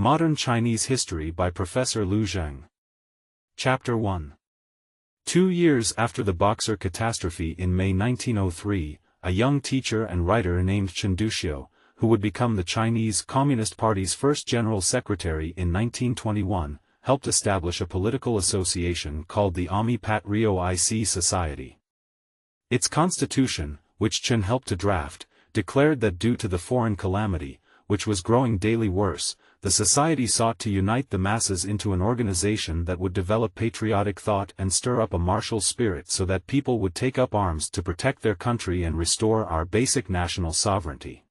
Modern Chinese History by Professor Liu Zheng. Chapter 1. 2 years after the Boxer catastrophe in May 1903, a young teacher and writer named Chen Duxiu, who would become the Chinese Communist Party's first general secretary in 1921, helped establish a political association called the Ami Pat Rio IC Society. Its constitution, which Chen helped to draft, declared that due to the foreign calamity, which was growing daily worse, the society sought to unite the masses into an organization that would develop patriotic thought and stir up a martial spirit so that people would take up arms to protect their country and restore our basic national sovereignty.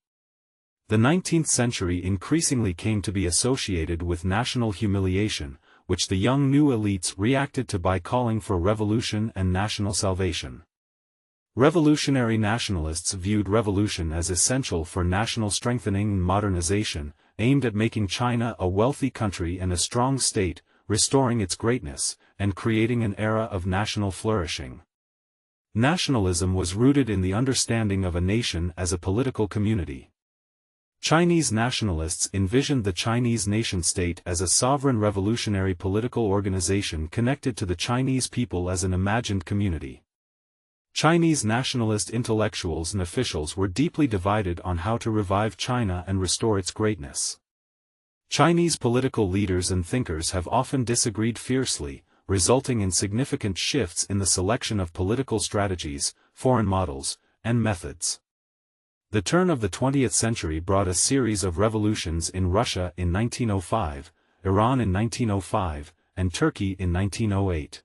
The 19th century increasingly came to be associated with national humiliation, which the young new elites reacted to by calling for revolution and national salvation. Revolutionary nationalists viewed revolution as essential for national strengthening and modernization, aimed at making China a wealthy country and a strong state, restoring its greatness, and creating an era of national flourishing. Nationalism was rooted in the understanding of a nation as a political community. Chinese nationalists envisioned the Chinese nation-state as a sovereign revolutionary political organization connected to the Chinese people as an imagined community. Chinese nationalist intellectuals and officials were deeply divided on how to revive China and restore its greatness. Chinese political leaders and thinkers have often disagreed fiercely, resulting in significant shifts in the selection of political strategies, foreign models, and methods. The turn of the 20th century brought a series of revolutions in Russia in 1905, Iran in 1905, and Turkey in 1908.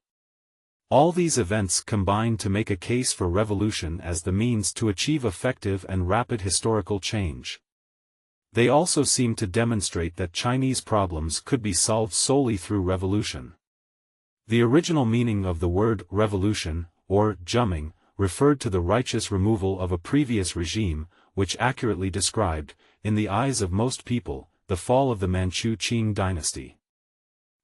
All these events combined to make a case for revolution as the means to achieve effective and rapid historical change. They also seem to demonstrate that Chinese problems could be solved solely through revolution. The original meaning of the word revolution, or zhuming, referred to the righteous removal of a previous regime, which accurately described, in the eyes of most people, the fall of the Manchu Qing dynasty.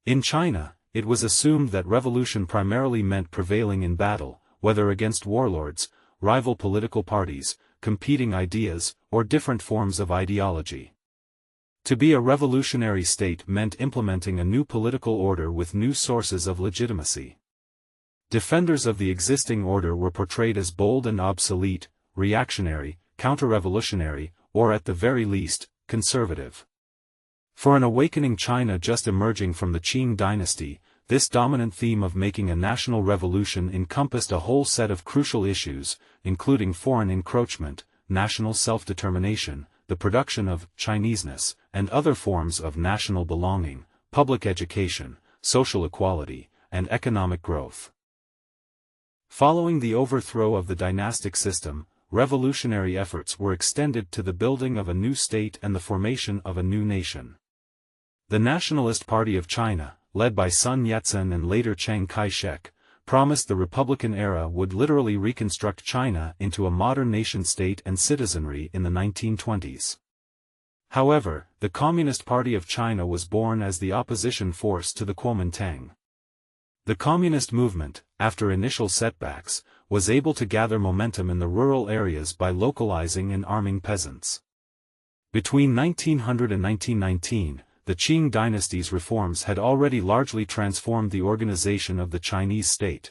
In China, it was assumed that revolution primarily meant prevailing in battle, whether against warlords, rival political parties, competing ideas, or different forms of ideology. To be a revolutionary state meant implementing a new political order with new sources of legitimacy. Defenders of the existing order were portrayed as bold and obsolete, reactionary, counter-revolutionary, or at the very least, conservative. For an awakening China just emerging from the Qing dynasty, this dominant theme of making a national revolution encompassed a whole set of crucial issues, including foreign encroachment, national self-determination, the production of Chineseness, and other forms of national belonging, public education, social equality, and economic growth. Following the overthrow of the dynastic system, revolutionary efforts were extended to the building of a new state and the formation of a new nation. The Nationalist Party of China, led by Sun Yat-sen and later Chiang Kai-shek, promised the Republican era would literally reconstruct China into a modern nation-state and citizenry in the 1920s. However, the Communist Party of China was born as the opposition force to the Kuomintang. The communist movement, after initial setbacks, was able to gather momentum in the rural areas by localizing and arming peasants. Between 1900 and 1919, the Qing dynasty's reforms had already largely transformed the organization of the Chinese state.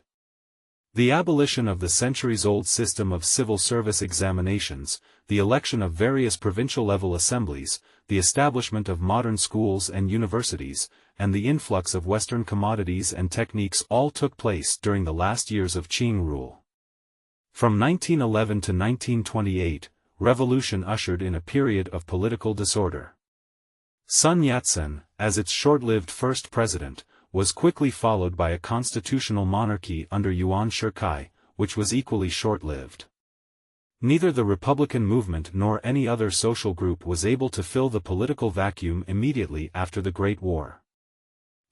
The abolition of the centuries-old system of civil service examinations, the election of various provincial-level assemblies, the establishment of modern schools and universities, and the influx of Western commodities and techniques all took place during the last years of Qing rule. From 1911 to 1928, revolution ushered in a period of political disorder. Sun Yat-sen, as its short-lived first president, was quickly followed by a constitutional monarchy under Yuan Shikai, which was equally short-lived. Neither the Republican movement nor any other social group was able to fill the political vacuum immediately after the Great War.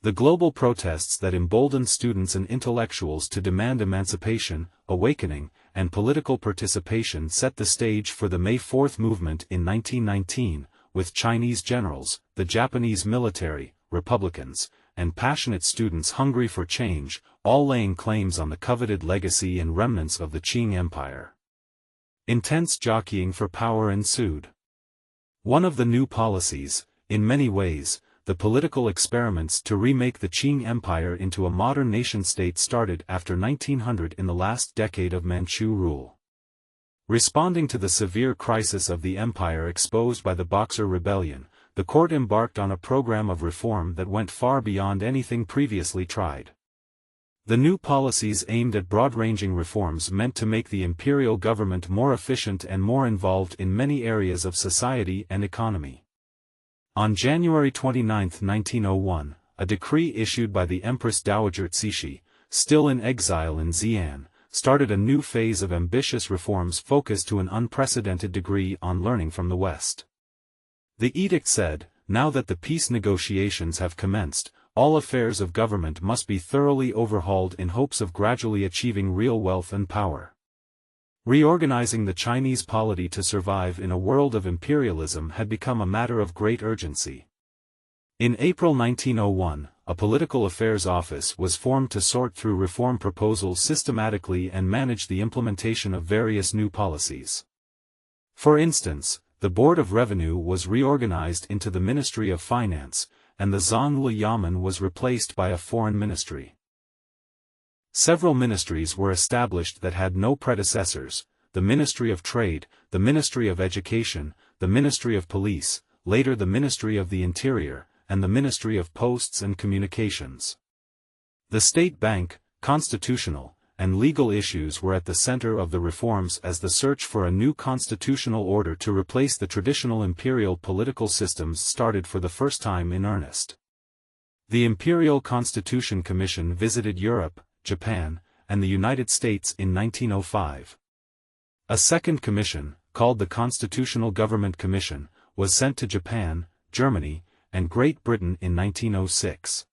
The global protests that emboldened students and intellectuals to demand emancipation, awakening, and political participation set the stage for the May 4th movement in 1919, with Chinese generals, the Japanese military, Republicans, and passionate students hungry for change, all laying claims on the coveted legacy and remnants of the Qing Empire. Intense jockeying for power ensued. One of the new policies, in many ways, the political experiments to remake the Qing Empire into a modern nation-state started after 1900 in the last decade of Manchu rule. Responding to the severe crisis of the empire exposed by the Boxer Rebellion, the court embarked on a program of reform that went far beyond anything previously tried. The new policies aimed at broad-ranging reforms meant to make the imperial government more efficient and more involved in many areas of society and economy. On January 29, 1901, a decree issued by the Empress Dowager Cixi, still in exile in Xi'an, started a new phase of ambitious reforms focused to an unprecedented degree on learning from the West. The edict said, now that the peace negotiations have commenced, all affairs of government must be thoroughly overhauled in hopes of gradually achieving real wealth and power. Reorganizing the Chinese polity to survive in a world of imperialism had become a matter of great urgency. In April 1901, a political affairs office was formed to sort through reform proposals systematically and manage the implementation of various new policies. For instance, the Board of Revenue was reorganized into the Ministry of Finance, and the Zhongle Yamen was replaced by a foreign ministry. Several ministries were established that had no predecessors: the Ministry of Trade, the Ministry of Education, the Ministry of Police, later the Ministry of the Interior, and the Ministry of Posts and Communications. The State Bank, constitutional, and legal issues were at the center of the reforms as the search for a new constitutional order to replace the traditional imperial political systems started for the first time in earnest. The Imperial Constitution Commission visited Europe, Japan, and the United States in 1905. A second commission, called the Constitutional Government Commission, was sent to Japan, Germany, and Great Britain in 1906.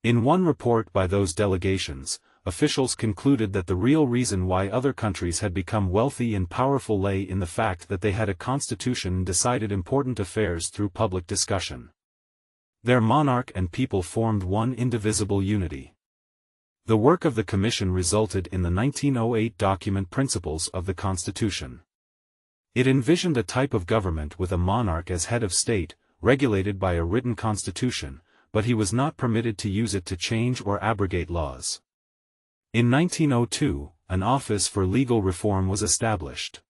In one report by those delegations, officials concluded that the real reason why other countries had become wealthy and powerful lay in the fact that they had a constitution and decided important affairs through public discussion. Their monarch and people formed one indivisible unity. The work of the commission resulted in the 1908 document Principles of the Constitution. It envisioned a type of government with a monarch as head of state, regulated by a written constitution, but he was not permitted to use it to change or abrogate laws. In 1902, an Office for Legal Reform was established.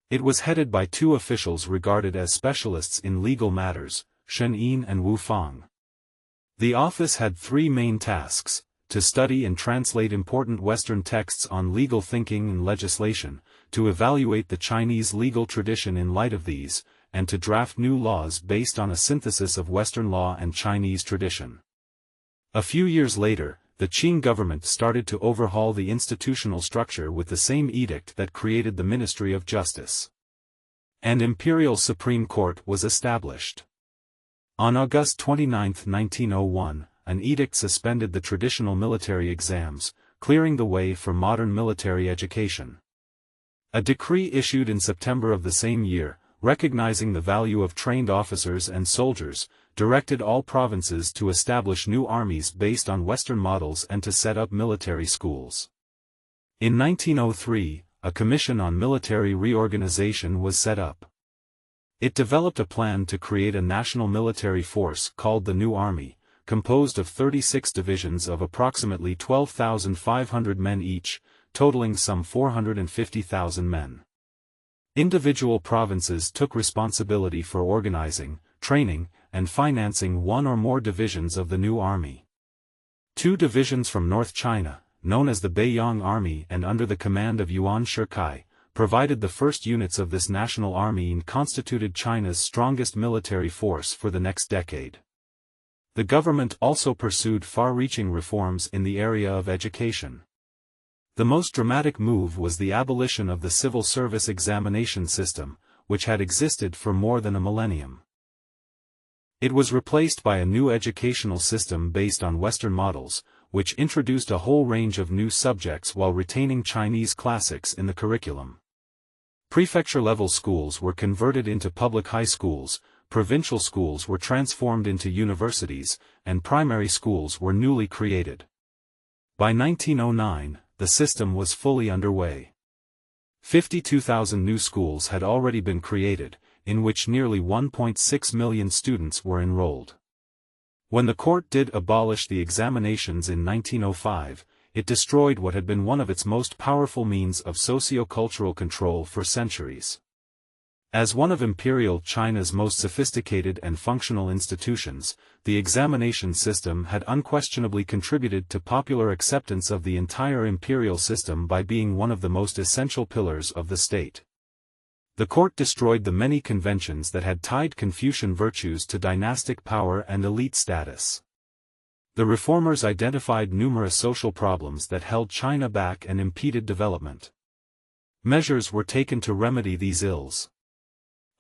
It was headed by two officials regarded as specialists in legal matters, Shen Yin and Wu Fang. The office had three main tasks: to study and translate important Western texts on legal thinking and legislation, to evaluate the Chinese legal tradition in light of these, and to draft new laws based on a synthesis of Western law and Chinese tradition. A few years later, the Qing government started to overhaul the institutional structure with the same edict that created the Ministry of Justice. An Imperial Supreme Court was established. On August 29, 1901, an edict suspended the traditional military exams, clearing the way for modern military education. A decree issued in September of the same year, recognizing the value of trained officers and soldiers, directed all provinces to establish new armies based on Western models and to set up military schools. In 1903, a commission on military reorganization was set up. It developed a plan to create a national military force called the New Army, composed of 36 divisions of approximately 12,500 men each, totaling some 450,000 men. Individual provinces took responsibility for organizing, training, and financing one or more divisions of the new army. Two divisions from North China, known as the Beiyang Army and under the command of Yuan Shikai, provided the first units of this national army and constituted China's strongest military force for the next decade. The government also pursued far-reaching reforms in the area of education. The most dramatic move was the abolition of the civil service examination system, which had existed for more than a millennium. It was replaced by a new educational system based on Western models, which introduced a whole range of new subjects while retaining Chinese classics in the curriculum. Prefecture-level schools were converted into public high schools, provincial schools were transformed into universities, and primary schools were newly created. By 1909, the system was fully underway. 52,000 new schools had already been created, in which nearly 1.6 million students were enrolled. When the court did abolish the examinations in 1905, it destroyed what had been one of its most powerful means of socio-cultural control for centuries. As one of Imperial China's most sophisticated and functional institutions, the examination system had unquestionably contributed to popular acceptance of the entire imperial system by being one of the most essential pillars of the state. The court destroyed the many conventions that had tied Confucian virtues to dynastic power and elite status. The reformers identified numerous social problems that held China back and impeded development. Measures were taken to remedy these ills.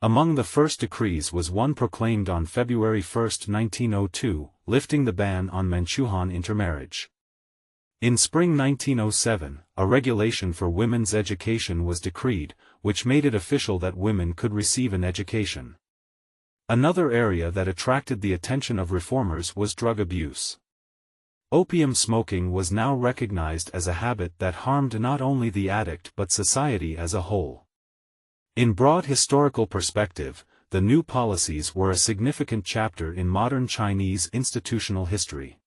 Among the first decrees was one proclaimed on February 1, 1902, lifting the ban on Manchuhan intermarriage. In spring 1907, a regulation for women's education was decreed, which made it official that women could receive an education. Another area that attracted the attention of reformers was drug abuse. Opium smoking was now recognized as a habit that harmed not only the addict but society as a whole. In broad historical perspective, the new policies were a significant chapter in modern Chinese institutional history.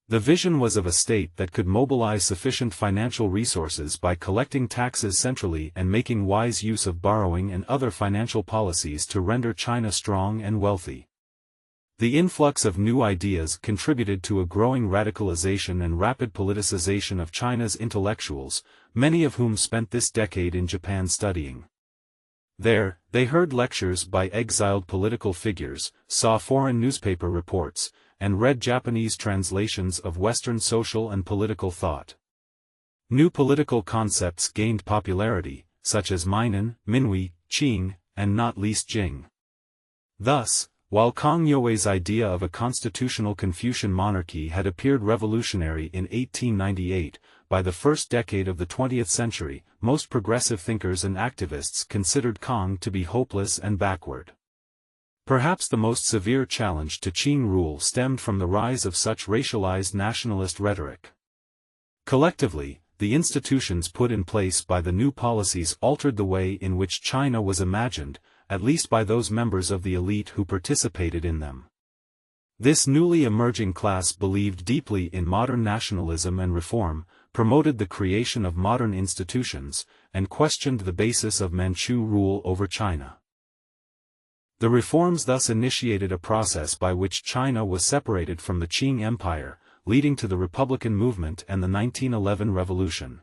The vision was of a state that could mobilize sufficient financial resources by collecting taxes centrally and making wise use of borrowing and other financial policies to render China strong and wealthy. The influx of new ideas contributed to a growing radicalization and rapid politicization of China's intellectuals, many of whom spent this decade in Japan studying. There, they heard lectures by exiled political figures, saw foreign newspaper reports, and read Japanese translations of Western social and political thought. New political concepts gained popularity, such as Minnan, Minhui, Qing, and not least Jing. Thus, while Kang Youwei's idea of a constitutional Confucian monarchy had appeared revolutionary in 1898, by the first decade of the 20th century, most progressive thinkers and activists considered Kang to be hopeless and backward. Perhaps the most severe challenge to Qing rule stemmed from the rise of such racialized nationalist rhetoric. Collectively, the institutions put in place by the new policies altered the way in which China was imagined, at least by those members of the elite who participated in them. This newly emerging class believed deeply in modern nationalism and reform, promoted the creation of modern institutions, and questioned the basis of Manchu rule over China. The reforms thus initiated a process by which China was separated from the Qing Empire, leading to the Republican movement and the 1911 Revolution.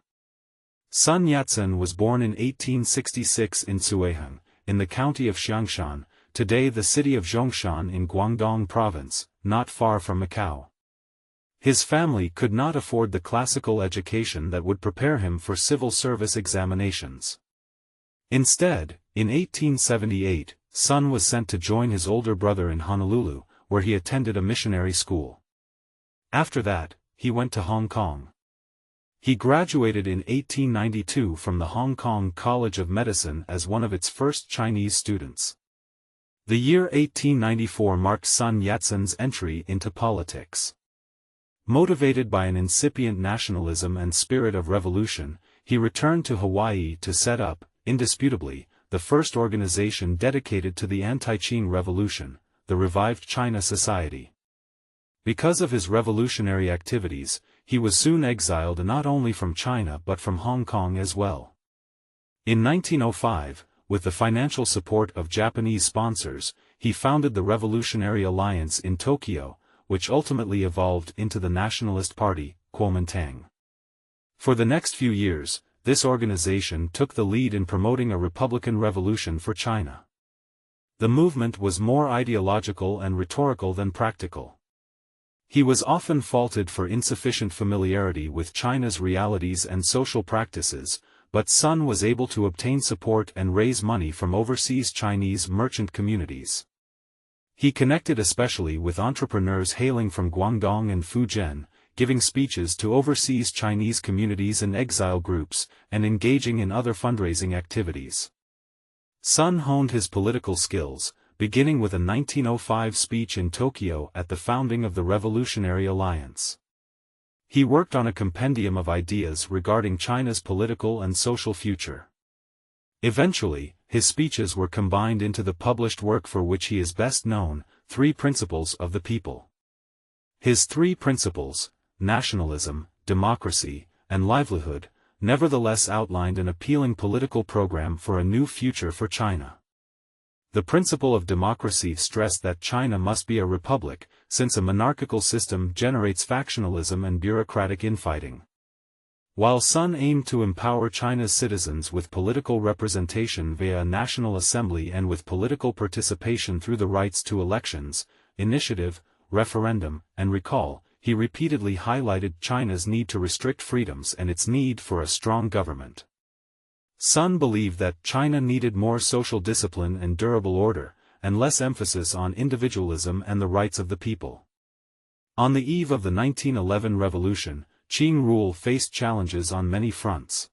Sun Yat-sen was born in 1866 in Suiheng, in the county of Xiangshan, today the city of Zhongshan in Guangdong province, not far from Macau. His family could not afford the classical education that would prepare him for civil service examinations. Instead, in 1878, Sun was sent to join his older brother in Honolulu, where he attended a missionary school. After that, he went to Hong Kong. He graduated in 1892 from the Hong Kong College of Medicine as one of its first Chinese students. The year 1894 marked Sun Yat-sen's entry into politics. Motivated by an incipient nationalism and spirit of revolution, he returned to Hawaii to set up, indisputably, the first organization dedicated to the anti-Qing revolution, the revived China Society. Because of his revolutionary activities, he was soon exiled not only from China but from Hong Kong as well. In 1905, with the financial support of Japanese sponsors, he founded the Revolutionary Alliance in Tokyo, which ultimately evolved into the Nationalist Party, Kuomintang. For the next few years, this organization took the lead in promoting a republican revolution for China. The movement was more ideological and rhetorical than practical. He was often faulted for insufficient familiarity with China's realities and social practices, but Sun was able to obtain support and raise money from overseas Chinese merchant communities. He connected especially with entrepreneurs hailing from Guangdong and Fujian, giving speeches to overseas Chinese communities and exile groups, and engaging in other fundraising activities. Sun honed his political skills, beginning with a 1905 speech in Tokyo at the founding of the Revolutionary Alliance. He worked on a compendium of ideas regarding China's political and social future. Eventually, his speeches were combined into the published work for which he is best known, Three Principles of the People. His three principles, nationalism, democracy, and livelihood, nevertheless outlined an appealing political program for a new future for China. The principle of democracy stressed that China must be a republic, since a monarchical system generates factionalism and bureaucratic infighting. While Sun aimed to empower China's citizens with political representation via a national assembly and with political participation through the rights to elections, initiative, referendum, and recall, he repeatedly highlighted China's need to restrict freedoms and its need for a strong government. Sun believed that China needed more social discipline and durable order, and less emphasis on individualism and the rights of the people. On the eve of the 1911 revolution, Qing rule faced challenges on many fronts.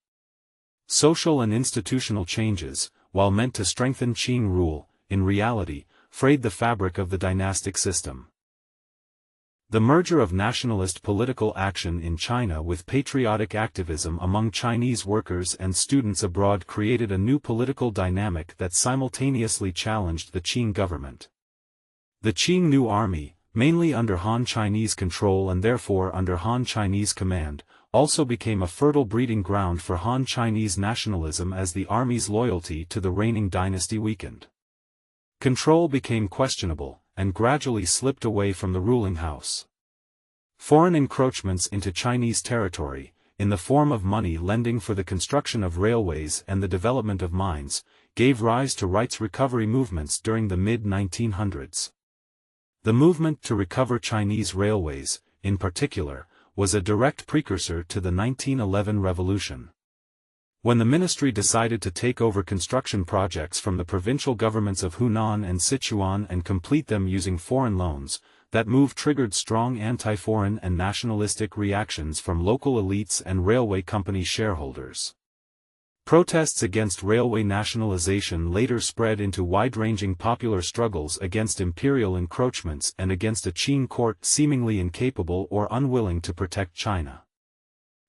Social and institutional changes, while meant to strengthen Qing rule, in reality, frayed the fabric of the dynastic system. The merger of nationalist political action in China with patriotic activism among Chinese workers and students abroad created a new political dynamic that simultaneously challenged the Qing government. The Qing New Army, mainly under Han Chinese control and therefore under Han Chinese command, also became a fertile breeding ground for Han Chinese nationalism as the army's loyalty to the reigning dynasty weakened. Control became questionable, and gradually slipped away from the ruling house. Foreign encroachments into Chinese territory, in the form of money lending for the construction of railways and the development of mines, gave rise to rights recovery movements during the mid-1900s. The movement to recover Chinese railways, in particular, was a direct precursor to the 1911 revolution. When the ministry decided to take over construction projects from the provincial governments of Hunan and Sichuan and complete them using foreign loans, that move triggered strong anti-foreign and nationalistic reactions from local elites and railway company shareholders. Protests against railway nationalization later spread into wide-ranging popular struggles against imperial encroachments and against a Qing court seemingly incapable or unwilling to protect China.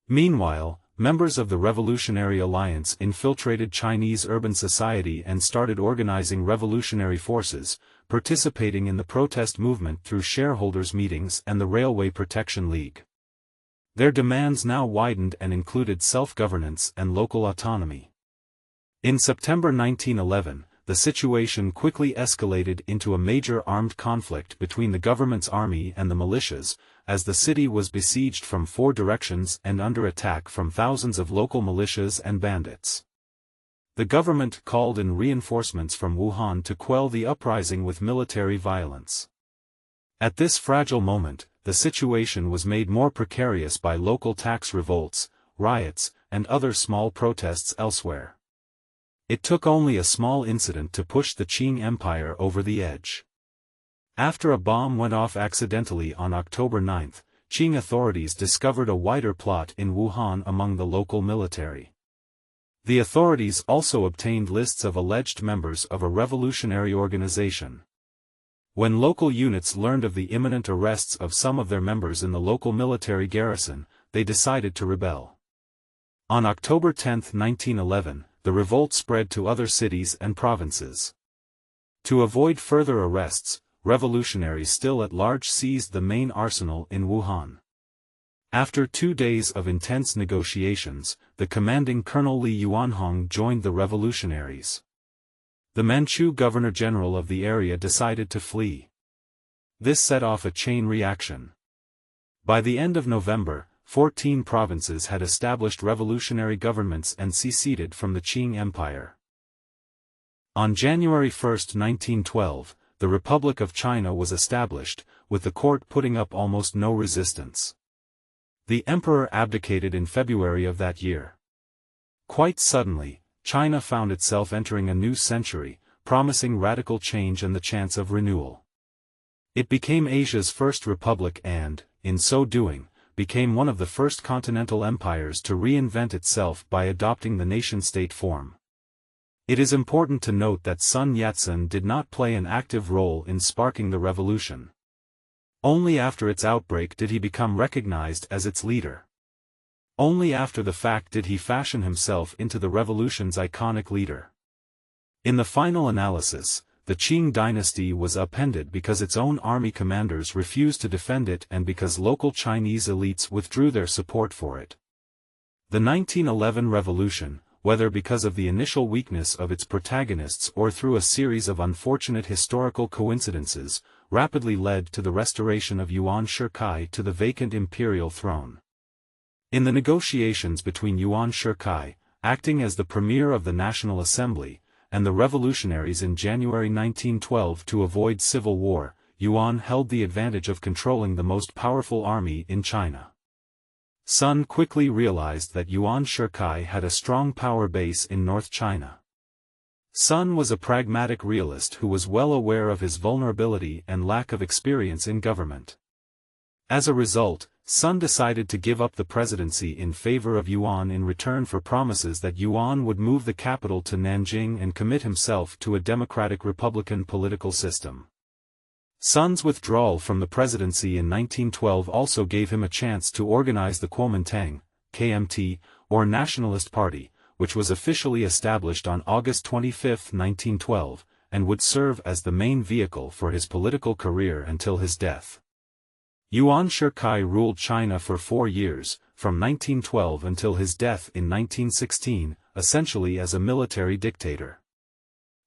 Meanwhile, members of the Revolutionary Alliance infiltrated Chinese urban society and started organizing revolutionary forces, participating in the protest movement through shareholders' meetings and the Railway Protection League. Their demands now widened and included self-governance and local autonomy. In September 1911, the situation quickly escalated into a major armed conflict between the government's army and the militias, as the city was besieged from four directions and under attack from thousands of local militias and bandits. The government called in reinforcements from Wuhan to quell the uprising with military violence. At this fragile moment, the situation was made more precarious by local tax revolts, riots, and other small protests elsewhere. It took only a small incident to push the Qing Empire over the edge. After a bomb went off accidentally on October 9, Qing authorities discovered a wider plot in Wuhan among the local military. The authorities also obtained lists of alleged members of a revolutionary organization. When local units learned of the imminent arrests of some of their members in the local military garrison, they decided to rebel. On October 10, 1911, the revolt spread to other cities and provinces. To avoid further arrests, revolutionaries still at large seized the main arsenal in Wuhan. After 2 days of intense negotiations, the commanding Colonel Li Yuanhong joined the revolutionaries. The Manchu governor-general of the area decided to flee. This set off a chain reaction. By the end of November, 14 provinces had established revolutionary governments and seceded from the Qing Empire. On January 1, 1912, the Republic of China was established, with the court putting up almost no resistance. The emperor abdicated in February of that year. Quite suddenly, China found itself entering a new century, promising radical change and the chance of renewal. It became Asia's first republic and, in so doing, became one of the first continental empires to reinvent itself by adopting the nation-state form. It is important to note that Sun Yat-sen did not play an active role in sparking the revolution. Only after its outbreak did he become recognized as its leader. Only after the fact did he fashion himself into the revolution's iconic leader. In the final analysis, the the Qing dynasty was upended because its own army commanders refused to defend it and because local Chinese elites withdrew their support for it. The 1911 revolution, whether because of the initial weakness of its protagonists or through a series of unfortunate historical coincidences, rapidly led to the restoration of Yuan Shikai to the vacant imperial throne. In the negotiations between Yuan Shikai, acting as the premier of the National Assembly, and the revolutionaries in January 1912 to avoid civil war, Yuan held the advantage of controlling the most powerful army in China. Sun quickly realized that Yuan Shikai had a strong power base in North China. Sun was a pragmatic realist who was well aware of his vulnerability and lack of experience in government. As a result, Sun decided to give up the presidency in favor of Yuan in return for promises that Yuan would move the capital to Nanjing and commit himself to a democratic republican political system. Sun's withdrawal from the presidency in 1912 also gave him a chance to organize the Kuomintang, KMT, or Nationalist Party, which was officially established on August 25, 1912, and would serve as the main vehicle for his political career until his death. Yuan Shikai ruled China for 4 years, from 1912 until his death in 1916, essentially as a military dictator.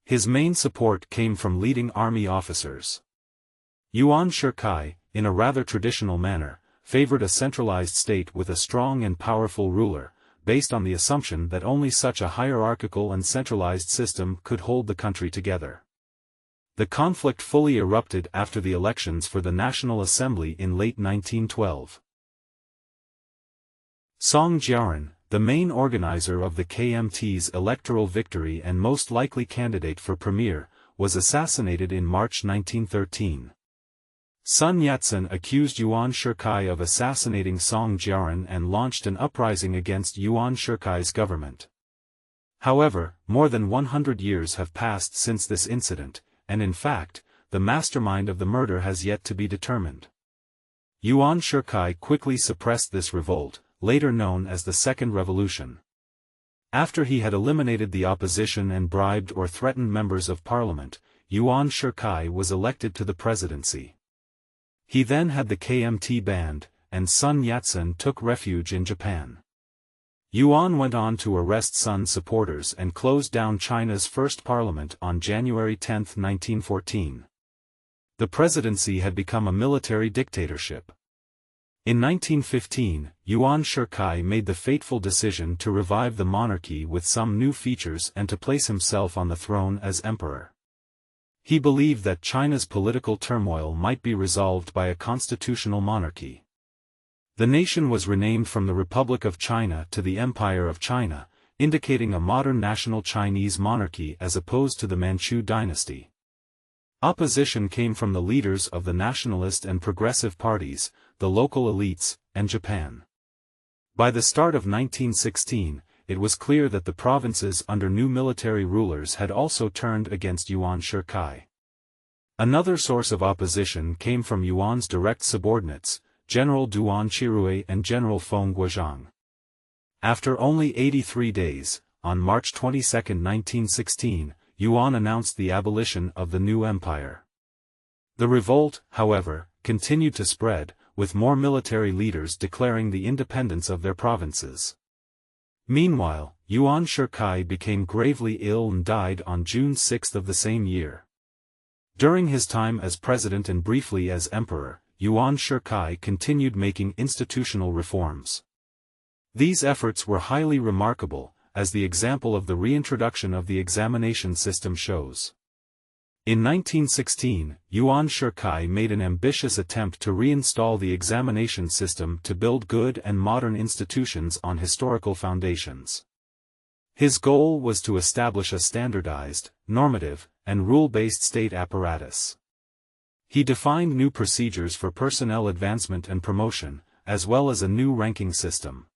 His main support came from leading army officers. Yuan Shikai, in a rather traditional manner, favored a centralized state with a strong and powerful ruler, based on the assumption that only such a hierarchical and centralized system could hold the country together. The conflict fully erupted after the elections for the National Assembly in late 1912. Song Jiaran, the main organizer of the KMT's electoral victory and most likely candidate for premier, was assassinated in March 1913. Sun Yat-sen accused Yuan Shikai of assassinating Song Jiaran and launched an uprising against Yuan Shikai's government. However, more than 100 years have passed since this incident, and in fact, the mastermind of the murder has yet to be determined. Yuan Shikai quickly suppressed this revolt, later known as the Second Revolution. After he had eliminated the opposition and bribed or threatened members of parliament, Yuan Shikai was elected to the presidency. He then had the KMT banned, and Sun Yat-sen took refuge in Japan. Yuan went on to arrest Sun's supporters and closed down China's first parliament on January 10, 1914. The presidency had become a military dictatorship. In 1915, Yuan Shikai made the fateful decision to revive the monarchy with some new features and to place himself on the throne as emperor. He believed that China's political turmoil might be resolved by a constitutional monarchy. The nation was renamed from the Republic of China to the Empire of China, indicating a modern national Chinese monarchy as opposed to the Manchu dynasty. Opposition came from the leaders of the nationalist and progressive parties, the local elites, and Japan. By the start of 1916, it was clear that the provinces under new military rulers had also turned against Yuan Shikai. Another source of opposition came from Yuan's direct subordinates, General Duan Qirui and General Feng Guozhang. After only 83 days, on March 22, 1916, Yuan announced the abolition of the new empire. The revolt, however, continued to spread, with more military leaders declaring the independence of their provinces. Meanwhile, Yuan Shikai became gravely ill and died on June 6 of the same year. During his time as president and briefly as emperor, Yuan Shikai continued making institutional reforms. These efforts were highly remarkable, as the example of the reintroduction of the examination system shows. In 1916, Yuan Shikai made an ambitious attempt to reinstall the examination system to build good and modern institutions on historical foundations. His goal was to establish a standardized, normative, and rule-based state apparatus. He defined new procedures for personnel advancement and promotion, as well as a new ranking system.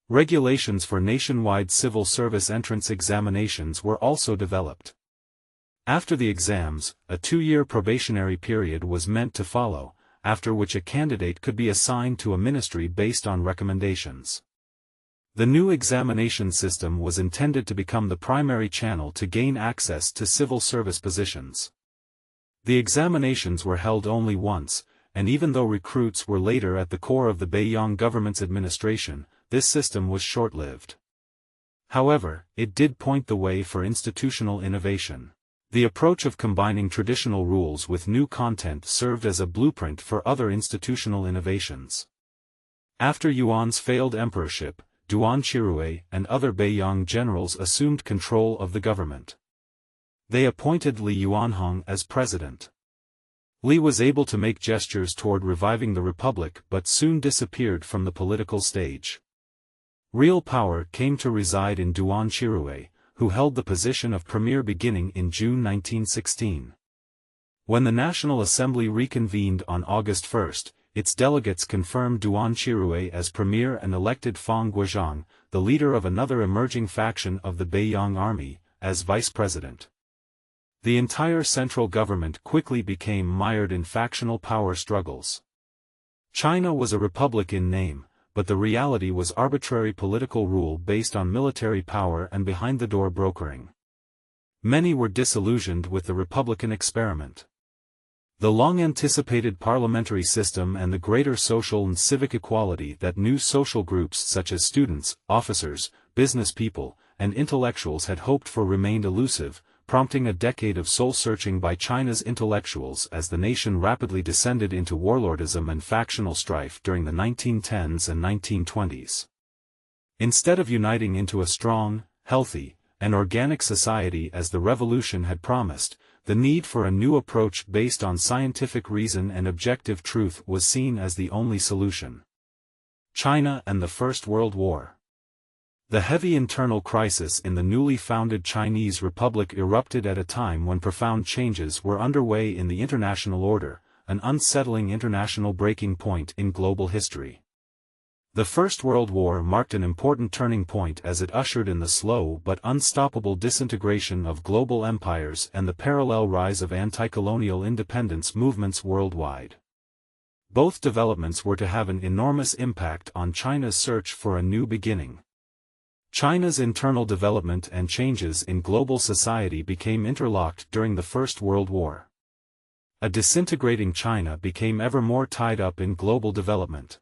Regulations for nationwide civil service entrance examinations were also developed. After the exams, a 2-year probationary period was meant to follow, after which a candidate could be assigned to a ministry based on recommendations. The new examination system was intended to become the primary channel to gain access to civil service positions. The examinations were held only once, and even though recruits were later at the core of the Beiyang government's administration, this system was short-lived. However, it did point the way for institutional innovation. The approach of combining traditional rules with new content served as a blueprint for other institutional innovations. After Yuan's failed emperorship, Duan Qirui and other Beiyang generals assumed control of the government. They appointed Li Yuanhong as president. Li was able to make gestures toward reviving the republic but soon disappeared from the political stage. Real power came to reside in Duan Qirui, who held the position of premier beginning in June 1916. When the National Assembly reconvened on August 1, its delegates confirmed Duan Qirui as premier and elected Fang Guizhang, the leader of another emerging faction of the Beiyang army, as vice president. The entire central government quickly became mired in factional power struggles. China was a republic in name, but the reality was arbitrary political rule based on military power and behind-the-door brokering. Many were disillusioned with the republican experiment. The long-anticipated parliamentary system and the greater social and civic equality that new social groups such as students, officers, business people, and intellectuals had hoped for remained elusive, prompting a decade of soul-searching by China's intellectuals as the nation rapidly descended into warlordism and factional strife during the 1910s and 1920s. Instead of uniting into a strong, healthy, and organic society as the revolution had promised, the need for a new approach based on scientific reason and objective truth was seen as the only solution. China and the First World War. The heavy internal crisis in the newly founded Chinese Republic erupted at a time when profound changes were underway in the international order, an unsettling international breaking point in global history. The First World War marked an important turning point as it ushered in the slow but unstoppable disintegration of global empires and the parallel rise of anti-colonial independence movements worldwide. Both developments were to have an enormous impact on China's search for a new beginning. China's internal development and changes in global society became interlocked during the First World War. A disintegrating China became ever more tied up in global development.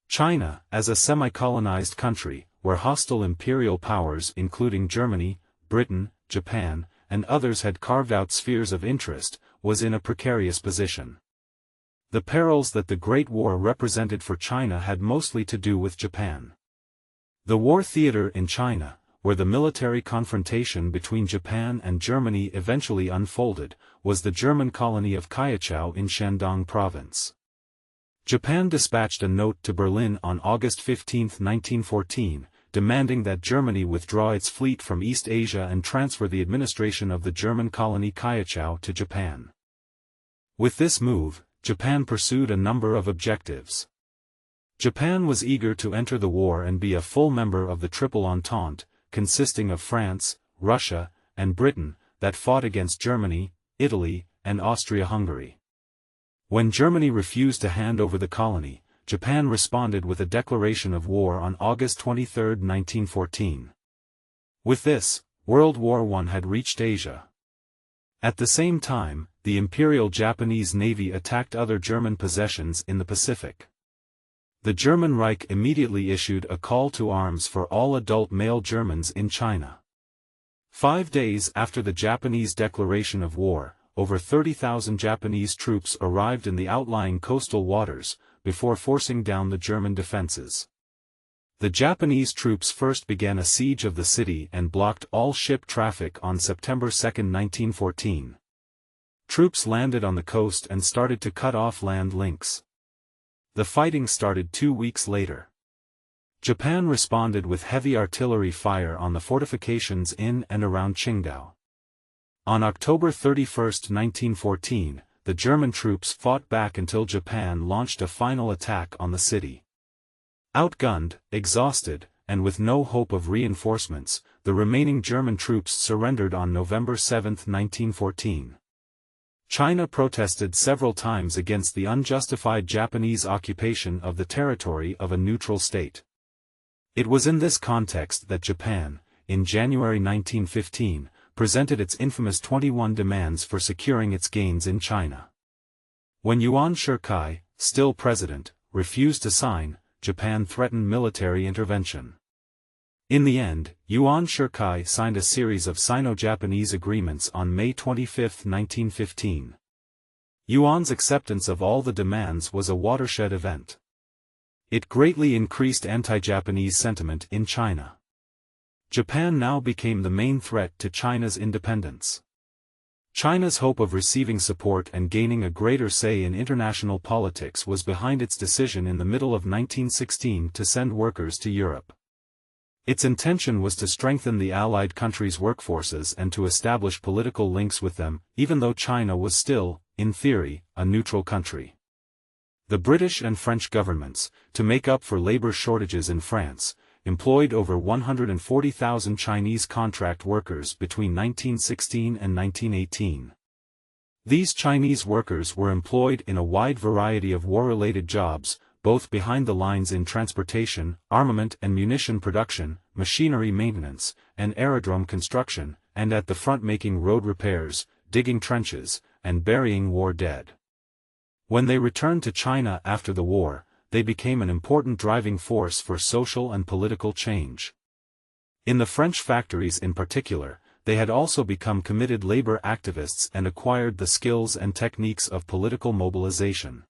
China, as a semi-colonized country, where hostile imperial powers including Germany, Britain, Japan, and others had carved out spheres of interest, was in a precarious position. The perils that the Great War represented for China had mostly to do with Japan. The war theater in China, where the military confrontation between Japan and Germany eventually unfolded, was the German colony of Kyoto in Shandong province. Japan dispatched a note to Berlin on August 15, 1914, demanding that Germany withdraw its fleet from East Asia and transfer the administration of the German colony Kyoto to Japan. With this move, Japan pursued a number of objectives. Japan was eager to enter the war and be a full member of the Triple Entente, consisting of France, Russia, and Britain, that fought against Germany, Italy, and Austria-Hungary. When Germany refused to hand over the colony, Japan responded with a declaration of war on August 23, 1914. With this, World War I had reached Asia. At the same time, the Imperial Japanese Navy attacked other German possessions in the Pacific. The German Reich immediately issued a call to arms for all adult male Germans in China. 5 days after the Japanese declaration of war, over 30,000 Japanese troops arrived in the outlying coastal waters, before forcing down the German defenses. The Japanese troops first began a siege of the city and blocked all ship traffic on September 2, 1914. Troops landed on the coast and started to cut off land links. The fighting started 2 weeks later. Japan responded with heavy artillery fire on the fortifications in and around Qingdao. On October 31, 1914, the German troops fought back until Japan launched a final attack on the city. Outgunned, exhausted, and with no hope of reinforcements, the remaining German troops surrendered on November 7, 1914. China protested several times against the unjustified Japanese occupation of the territory of a neutral state. It was in this context that Japan, in January 1915, presented its infamous 21 demands for securing its gains in China. When Yuan Shikai, still president, refused to sign, Japan threatened military intervention. In the end, Yuan Shikai signed a series of Sino-Japanese agreements on May 25, 1915. Yuan's acceptance of all the demands was a watershed event. It greatly increased anti-Japanese sentiment in China. Japan now became the main threat to China's independence. China's hope of receiving support and gaining a greater say in international politics was behind its decision in the middle of 1916 to send workers to Europe. Its intention was to strengthen the Allied countries' workforces and to establish political links with them, even though China was still, in theory, a neutral country. The British and French governments, to make up for labor shortages in France, employed over 140,000 Chinese contract workers between 1916 and 1918. These Chinese workers were employed in a wide variety of war-related jobs, both behind the lines in transportation, armament and munition production, machinery maintenance, and aerodrome construction, and at the front making road repairs, digging trenches, and burying war dead. When they returned to China after the war, they became an important driving force for social and political change. In the French factories in particular, they had also become committed labor activists and acquired the skills and techniques of political mobilization.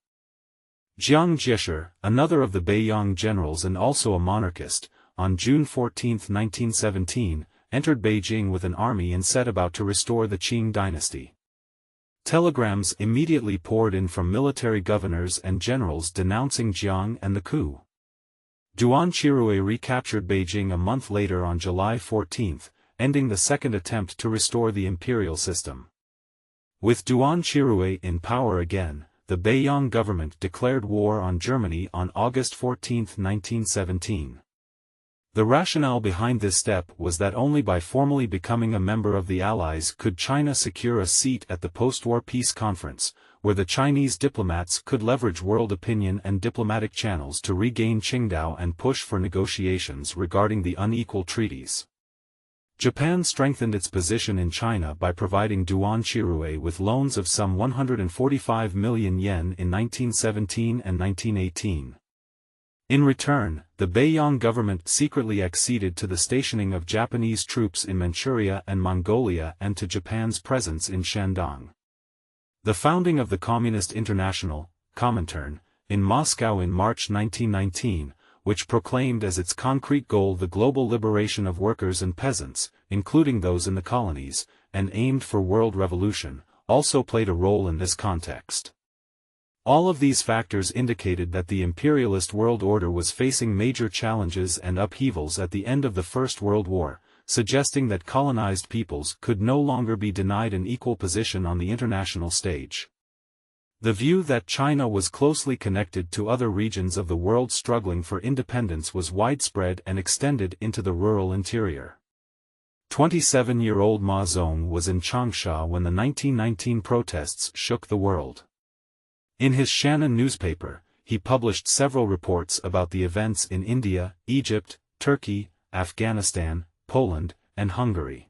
Jiang Jieshi, another of the Beiyang generals and also a monarchist, on June 14, 1917, entered Beijing with an army and set about to restore the Qing dynasty. Telegrams immediately poured in from military governors and generals denouncing Jiang and the coup. Duan Qirui recaptured Beijing a month later on July 14, ending the second attempt to restore the imperial system. With Duan Qirui in power again, the Beiyang government declared war on Germany on August 14, 1917. The rationale behind this step was that only by formally becoming a member of the Allies could China secure a seat at the post-war peace conference, where the Chinese diplomats could leverage world opinion and diplomatic channels to regain Qingdao and push for negotiations regarding the unequal treaties. Japan strengthened its position in China by providing Duan Qirui with loans of some 145 million yen in 1917 and 1918. In return, the Beiyang government secretly acceded to the stationing of Japanese troops in Manchuria and Mongolia and to Japan's presence in Shandong. The founding of the Communist International, Comintern, in Moscow in March 1919, which proclaimed as its concrete goal the global liberation of workers and peasants, including those in the colonies, and aimed for world revolution, also played a role in this context. All of these factors indicated that the imperialist world order was facing major challenges and upheavals at the end of the First World War, suggesting that colonized peoples could no longer be denied an equal position on the international stage. The view that China was closely connected to other regions of the world struggling for independence was widespread and extended into the rural interior. 27-year-old Ma Zong was in Changsha when the 1919 protests shook the world. In his Shannon newspaper, he published several reports about the events in India, Egypt, Turkey, Afghanistan, Poland, and Hungary.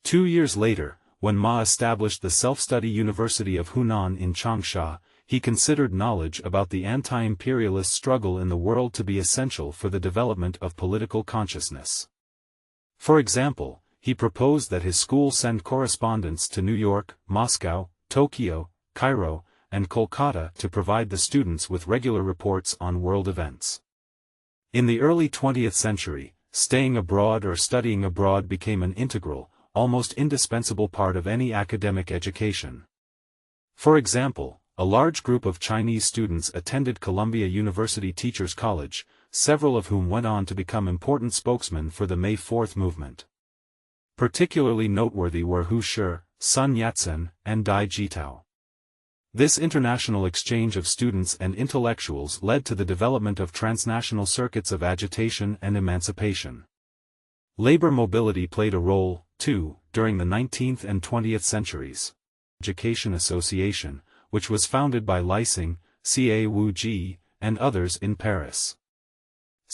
2 years later, when Ma established the self-study University of Hunan in Changsha, he considered knowledge about the anti-imperialist struggle in the world to be essential for the development of political consciousness. For example, he proposed that his school send correspondents to New York, Moscow, Tokyo, Cairo, and Kolkata to provide the students with regular reports on world events. In the early 20th century, staying abroad or studying abroad became an integral, almost indispensable part of any academic education. For example, a large group of Chinese students attended Columbia University Teachers College, several of whom went on to become important spokesmen for the May 4th movement. Particularly noteworthy were Hu Shi, Sun Yat-sen, and Dai Jitao. This international exchange of students and intellectuals led to the development of transnational circuits of agitation and emancipation. Labor mobility played a role, too, during the 19th and 20th centuries. Education Association, which was founded by Licing, Ca Wu Ji, and others in Paris.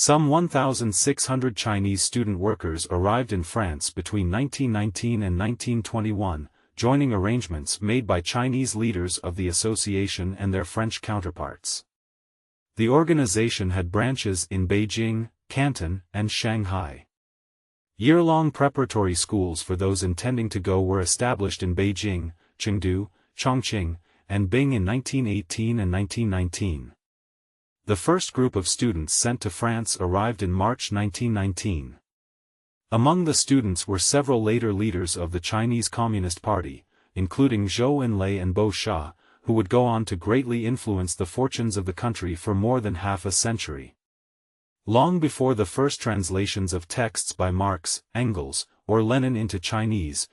Some 1,600 Chinese student workers arrived in France between 1919 and 1921, joining arrangements made by Chinese leaders of the association and their French counterparts. The organization had branches in Beijing, Canton, and Shanghai. Year-long preparatory schools for those intending to go were established in Beijing, Chengdu, Chongqing, and Bing in 1918 and 1919. The first group of students sent to France arrived in March 1919. Among the students were several later leaders of the Chinese Communist Party, including Zhou Enlai and Bo Xia, who would go on to greatly influence the fortunes of the country for more than half a century. Long before the first translations of texts by Marx, Engels, or Lenin into Chinese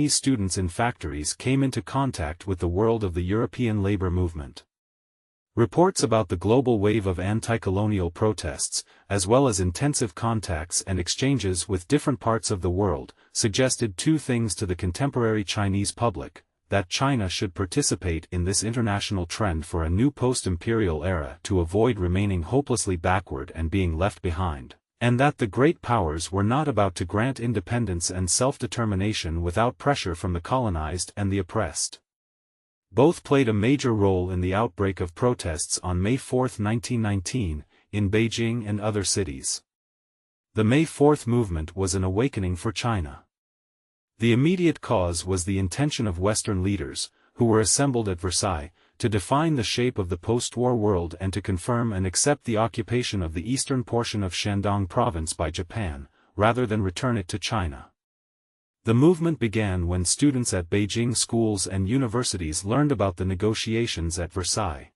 students in factories came into contact with the world of the European labor movement. Reports about the global wave of anti-colonial protests, as well as intensive contacts and exchanges with different parts of the world, suggested two things to the contemporary Chinese public: that China should participate in this international trend for a new post-imperial era to avoid remaining hopelessly backward and being left behind, and that the great powers were not about to grant independence and self-determination without pressure from the colonized and the oppressed. Both played a major role in the outbreak of protests on May 4, 1919, in Beijing and other cities. The May 4 movement was an awakening for China. The immediate cause was the intention of Western leaders, who were assembled at Versailles, to define the shape of the post-war world and to confirm and accept the occupation of the eastern portion of Shandong province by Japan, rather than return it to China. The movement began when students at Beijing schools and universities learned about the negotiations at Versailles.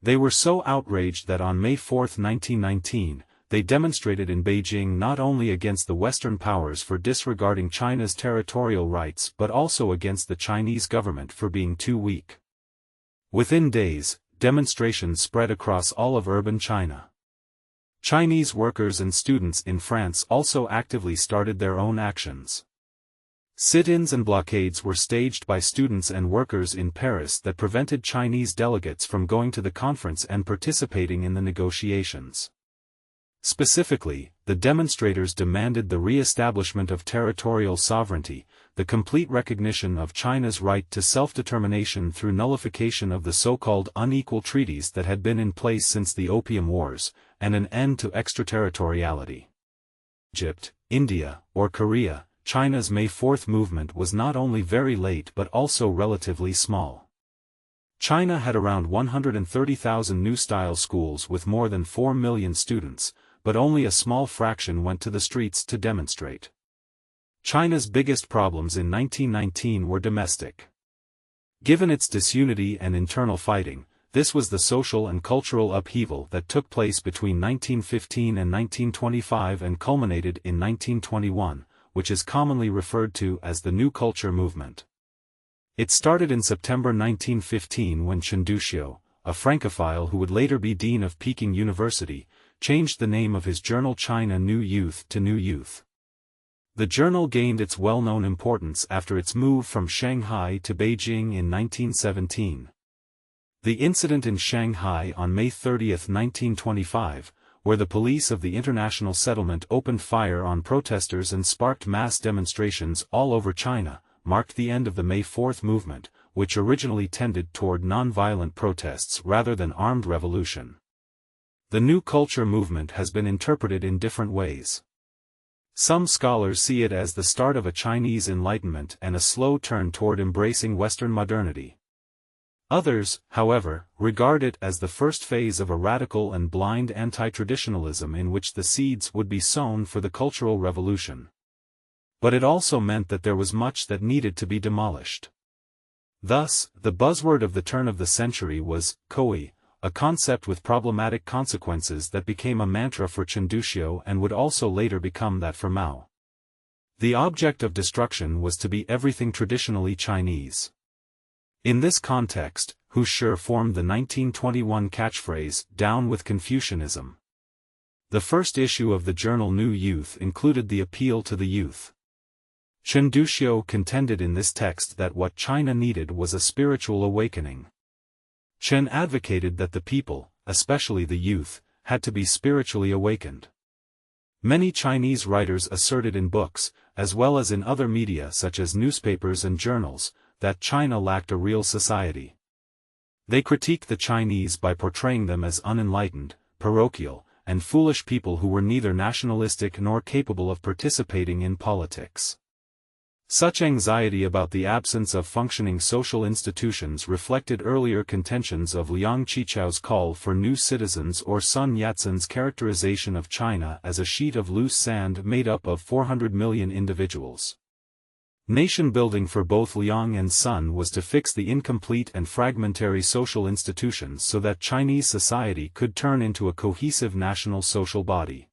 They were so outraged that on May 4, 1919, they demonstrated in Beijing not only against the Western powers for disregarding China's territorial rights but also against the Chinese government for being too weak. Within days, demonstrations spread across all of urban China. Chinese workers and students in France also actively started their own actions. Sit-ins and blockades were staged by students and workers in Paris that prevented Chinese delegates from going to the conference and participating in the negotiations. Specifically, the demonstrators demanded the re-establishment of territorial sovereignty, the complete recognition of China's right to self-determination through nullification of the so-called unequal treaties that had been in place since the Opium Wars, and an end to extraterritoriality. Egypt, India, or Korea, China's May 4 movement was not only very late but also relatively small. China had around 130,000 new-style schools with more than 4 million students, but only a small fraction went to the streets to demonstrate. China's biggest problems in 1919 were domestic. Given its disunity and internal fighting, this was the social and cultural upheaval that took place between 1915 and 1925 and culminated in 1921. Which is commonly referred to as the New Culture movement. It started in September 1915 when Chen Duxiu, a Francophile who would later be dean of Peking University, changed the name of his journal China New Youth to New Youth. The journal gained its well-known importance after its move from Shanghai to Beijing in 1917. The incident in Shanghai on May 30, 1925, where the police of the international settlement opened fire on protesters and sparked mass demonstrations all over China, marked the end of the May 4 movement, which originally tended toward non-violent protests rather than armed revolution. The New Culture movement has been interpreted in different ways. Some scholars see it as the start of a Chinese Enlightenment and a slow turn toward embracing Western modernity. Others, however, regard it as the first phase of a radical and blind anti-traditionalism in which the seeds would be sown for the Cultural Revolution. But it also meant that there was much that needed to be demolished. Thus, the buzzword of the turn of the century was "Koi," a concept with problematic consequences that became a mantra for Chen Duxiu and would also later become that for Mao. The object of destruction was to be everything traditionally Chinese. In this context, Hu Shi formed the 1921 catchphrase, "Down with Confucianism." The first issue of the journal New Youth included the appeal to the youth. Chen Duxiu contended in this text that what China needed was a spiritual awakening. Chen advocated that the people, especially the youth, had to be spiritually awakened. Many Chinese writers asserted in books, as well as in other media such as newspapers and journals, that China lacked a real society. They critiqued the Chinese by portraying them as unenlightened, parochial, and foolish people who were neither nationalistic nor capable of participating in politics. Such anxiety about the absence of functioning social institutions reflected earlier contentions of Liang Qichao's call for new citizens or Sun Yat-sen's characterization of China as a sheet of loose sand made up of 400 million individuals. Nation-building for both Liang and Sun was to fix the incomplete and fragmentary social institutions so that Chinese society could turn into a cohesive national social body.